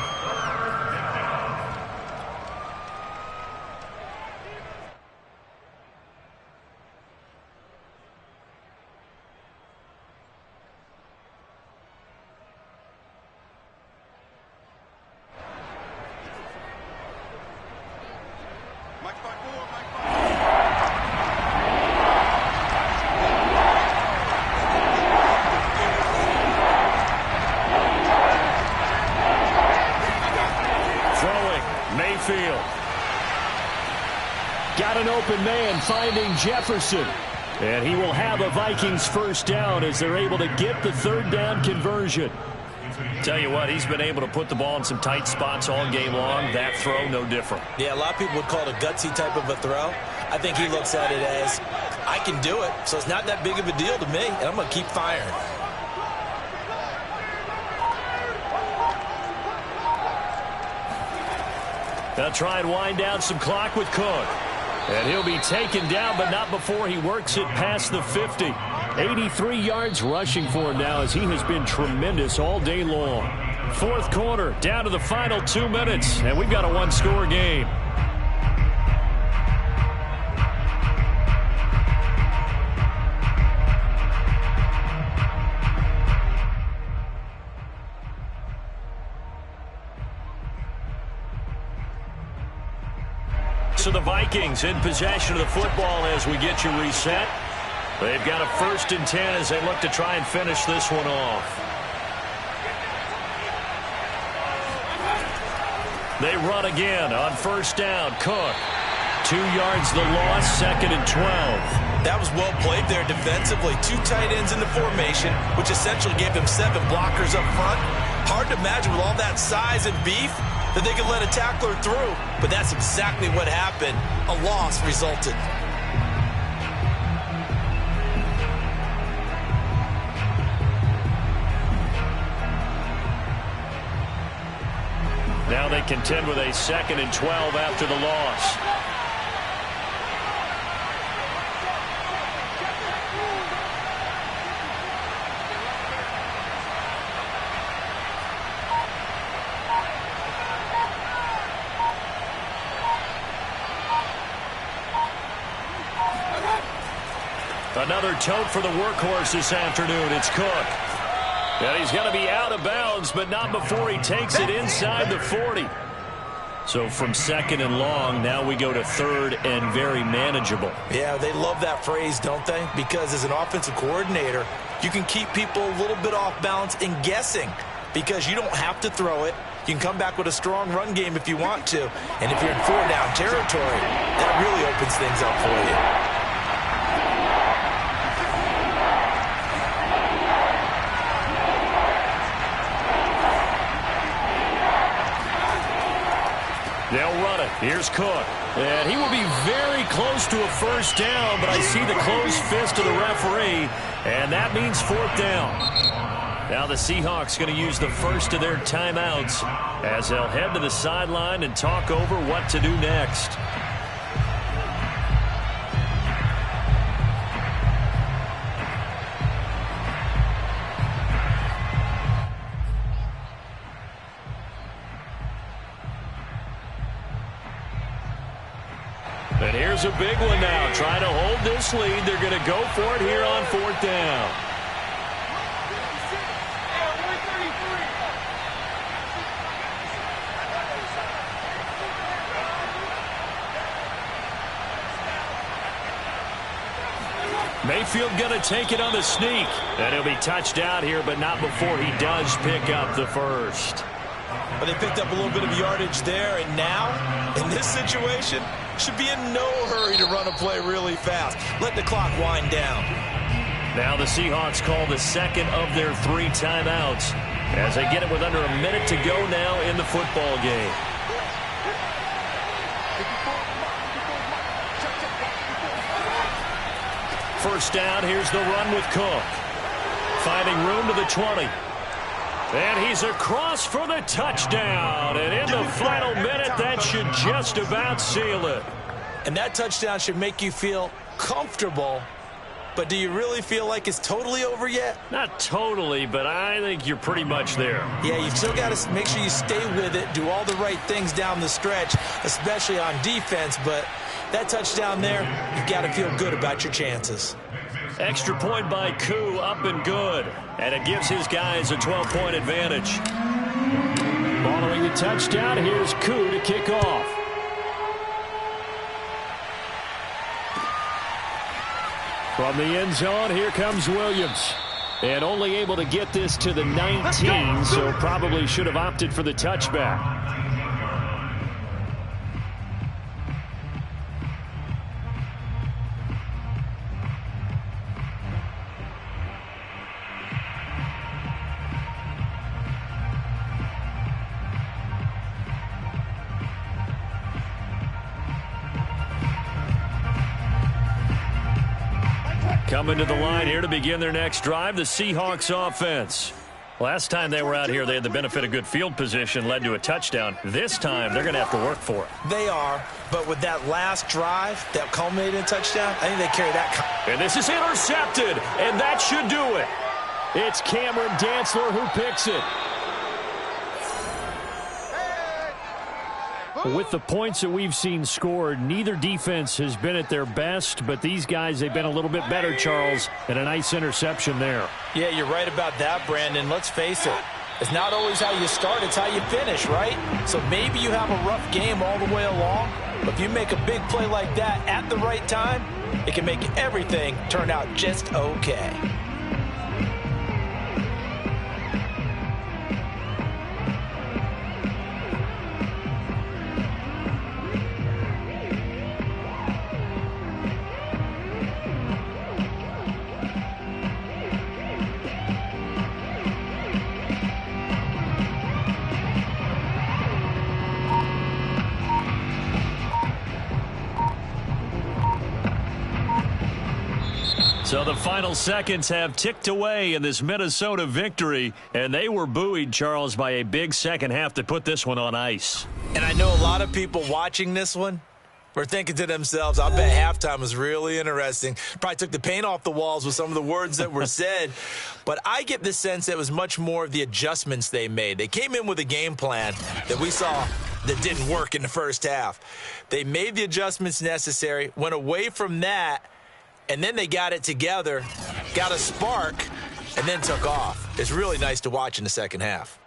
Got an open man finding Jefferson. And he will have a Vikings first down as they're able to get the 3rd down conversion. Tell you what, he's been able to put the ball in some tight spots all game long. That throw, no different. Yeah, a lot of people would call it a gutsy type of a throw. I think he looks at it as, I can do it, so it's not that big of a deal to me, and I'm going to keep firing. They'll try and wind down some clock with Cook. And he'll be taken down, but not before he works it past the 50. 83 yards rushing for him now as he has been tremendous all day long. Fourth quarter, down to the final 2 minutes, and we've got a one-score game. So the Vikings in possession of the football as we get you reset. They've got a 1st and 10 as they look to try and finish this one off. They run again on 1st down. Cook. 2 yards the loss, 2nd and 12. That was well played there defensively. 2 tight ends in the formation, which essentially gave them 7 blockers up front. Hard to imagine with all that size and beef that they could let a tackler through, but that's exactly what happened. A loss resulted. Now they contend with a 2nd and 12 after the loss. Another tote for the workhorse this afternoon. It's Cook. And he's going to be out of bounds, but not before he takes it inside the 40. So from 2nd and long, now we go to 3rd and very manageable. Yeah, they love that phrase, don't they? Because as an offensive coordinator, you can keep people a little bit off balance and guessing because you don't have to throw it. You can come back with a strong run game if you want to. And if you're in 4-down territory, that really opens things up for you. They'll run it. Here's Cook. And he will be very close to a 1st down, but I see the closed fist of the referee, and that means 4th down. Now the Seahawks going to use the first of their timeouts as they'll head to the sideline and talk over what to do next. And here's a big one now. Trying to hold this lead. They're going to go for it here on 4th down. Mayfield going to take it on the sneak. And he'll be touched out here, but not before he does pick up the first. But they picked up a little bit of yardage there, and now, in this situation, should be in no hurry to run a play really fast. Let the clock wind down. Now the Seahawks call the 2nd of their 3 timeouts as they get it with under a minute to go now in the football game. First down, here's the run with Cook. Finding room to the 20. And he's across for the touchdown. And in the final minute, that should just about seal it. And that touchdown should make you feel comfortable. But do you really feel like it's totally over yet? Not totally, but I think you're pretty much there. Yeah, you've still got to make sure you stay with it, do all the right things down the stretch, especially on defense. But that touchdown there, you've got to feel good about your chances. Extra point by Koo, up and good. And it gives his guys a 12-point advantage. Following the touchdown, here's Koo to kick off. From the end zone, here comes Williams. And only able to get this to the 19, so probably should have opted for the touchback. Coming to the line here to begin their next drive, the Seahawks offense. Last time they were out here, they had the benefit of good field position, led to a touchdown. This time, they're going to have to work for it. They are, but with that last drive that culminated in a touchdown, I think they carry that. And this is intercepted, and that should do it. It's Cameron Dantzler who picks it. With the points that we've seen scored, neither defense has been at their best, but these guys, they've been a little bit better, Charles, and a nice interception there. Yeah, you're right about that, Brandon. Let's face it. It's not always how you start, it's how you finish, right? So maybe you have a rough game all the way along, but if you make a big play like that at the right time, it can make everything turn out just okay. So the final seconds have ticked away in this Minnesota victory, and they were buoyed, Charles, by a big second half to put this one on ice. And I know a lot of people watching this one were thinking to themselves, I bet halftime was really interesting. Probably took the paint off the walls with some of the words that were said. But I get the sense that it was much more of the adjustments they made. They came in with a game plan that we saw that didn't work in the first half. They made the adjustments necessary, went away from that, and then they got it together, got a spark, and then took off. It's really nice to watch in the second half.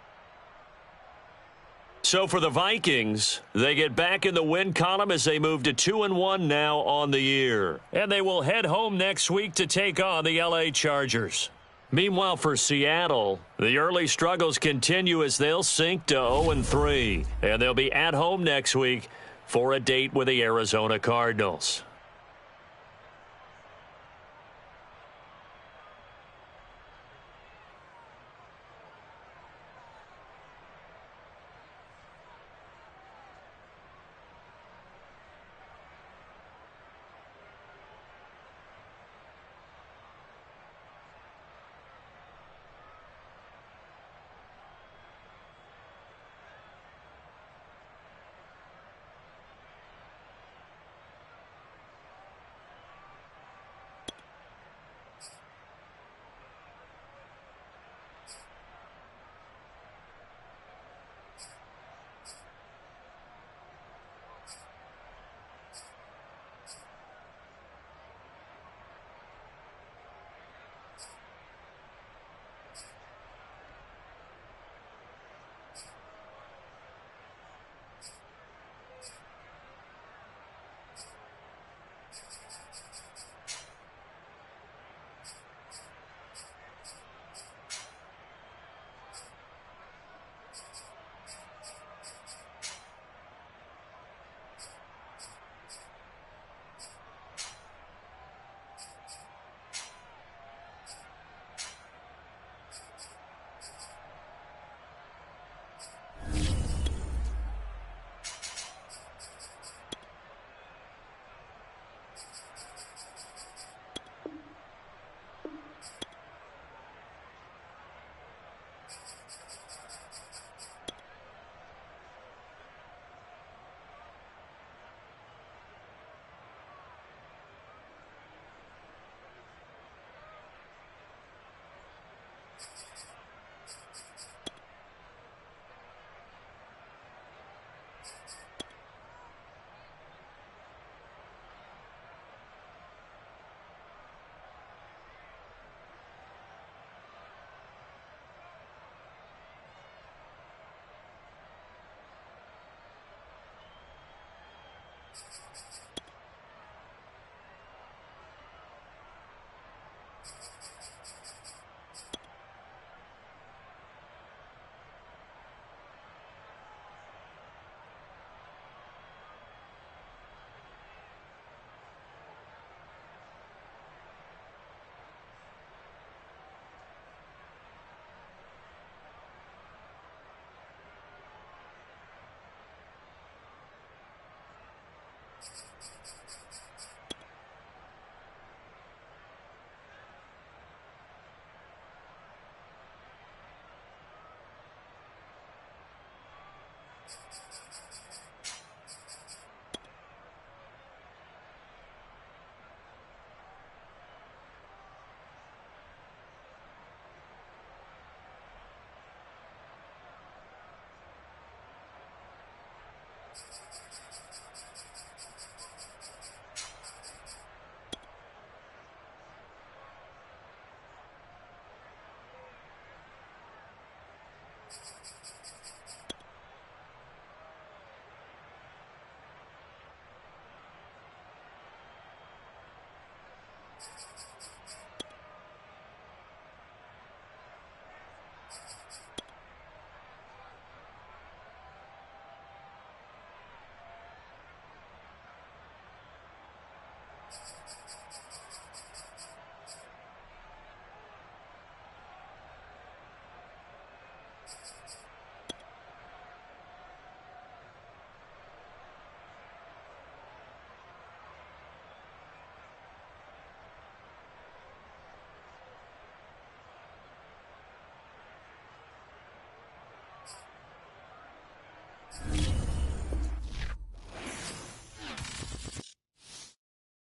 So for the Vikings, they get back in the win column as they move to 2-1 now on the year. And they will head home next week to take on the LA Chargers. Meanwhile, for Seattle, the early struggles continue as they'll sink to 0-3. And they'll be at home next week for a date with the Arizona Cardinals.